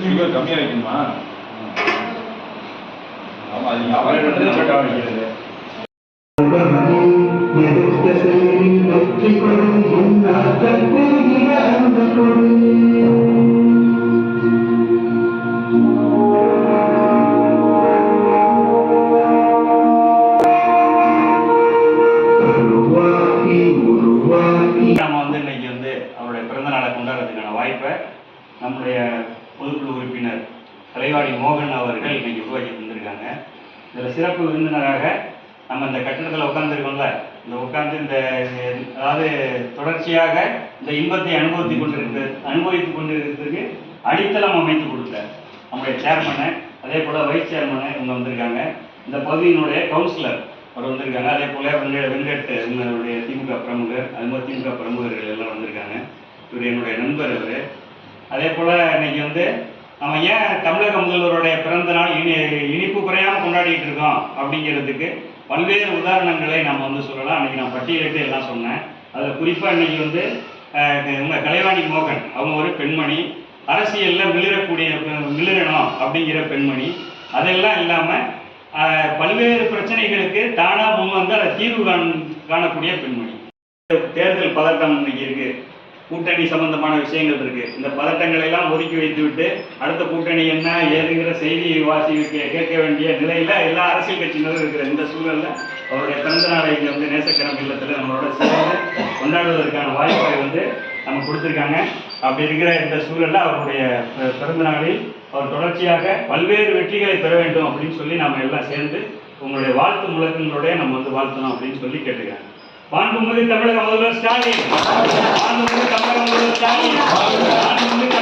Sugar கம்மியாக வைக்கணுமா? ஆமாம், அது அவரை வைக்கிறது. நம்ம இன்னைக்கு அவருடைய பிறந்த நாளை கொண்டாடுறதுக்கான வாய்ப்பை நம்முடைய பொதுக்குழு உறுப்பினர் கலைவாணி மோகன் அவர்கள் இன்னைக்கு உருவாக்கி தந்திருக்காங்க. இதில் சிறப்பு விருந்தினராக நம்ம இந்த கட்டிடத்தில் உட்காந்துருக்கோம்ல, இந்த உட்காந்து அதாவது தொடர்ச்சியாக இந்த இன்பத்தை அனுபவித்துக் கொண்டிருக்கிறதுக்கு அடித்தளம் அமைத்து கொடுத்தார் நம்முடைய சேர்மனை, அதே போல் வைஸ் சேர்மனை இவங்க வந்திருக்காங்க. இந்த பகுதியினுடைய கவுன்சிலர் அவர் வந்திருக்காங்க. அதே போல் வெங்கட் இவங்களுடைய திமுக பிரமுகர், அது மாதிரி திமுக பிரமுகர்கள் எல்லாம் வந்திருக்காங்க. இவர் என்னுடைய நண்பர் இவர். அதே போல் இன்னைக்கு நம்ம ஏன் தமிழக முதல்வருடைய பிறந்த நாள் இனிப்பு குறையாமல் கொண்டாடிட்டு இருக்கோம் அப்படிங்கிறதுக்கு பல்வேறு உதாரணங்களை நம்ம சொல்லலாம். அன்றைக்கி நான் பட்டியலிட்டு எல்லாம் சொன்னேன். அதில் குறிப்பாக இன்னைக்கு இவங்க கலைவாணி மோகன் அவங்க ஒரு பெண்மணி, அரசியலில் மிளிரணும் அப்படிங்கிற பெண்மணி. அதெல்லாம் இல்லாமல் பல்வேறு பிரச்சனைகளுக்கு தானாக முன் அதை தீர்வு காணக்கூடிய பெண்மணி. தேர்தல் பதட்டம் இன்னைக்கு இருக்கு, கூட்டணி சம்பந்தமான விஷயங்கள் இருக்கு. இந்த பதட்டங்களை எல்லாம் ஒதுக்கி வைத்து விட்டு அடுத்த கூட்டணி என்ன ஏதுங்கிற செய்தியை கேட்க வேண்டிய நிலையில எல்லா அரசியல் கட்சியினரும் இருக்கிற இந்த சூழல்ல அவருடைய பிறந்த நாளை இங்கே நேசக்கரம் இல்லத்தில் நம்மளோட சேர்ந்து கொண்டாடுவதற்கான வாய்ப்பை நம்ம கொடுத்துருக்காங்க. அப்படி இருக்கிற இந்த சூழல்ல அவருடைய பிறந்த நாளில் அவர் தொடர்ச்சியாக பல்வேறு வெற்றிகளை பெற வேண்டும் அப்படின்னு சொல்லி நம்ம எல்லாம் சேர்ந்து உங்களுடைய வாழ்த்து முழக்கங்களோட நம்ம வாழ்த்தணும் அப்படின்னு சொல்லி கேட்டுக்கிறேன். மாண்புமிகு தமிழக முதல்வர் ஸ்டாலின், மாண்புமிகு தமிழக முதல்வர் ஸ்டாலின், மாண்புமிகு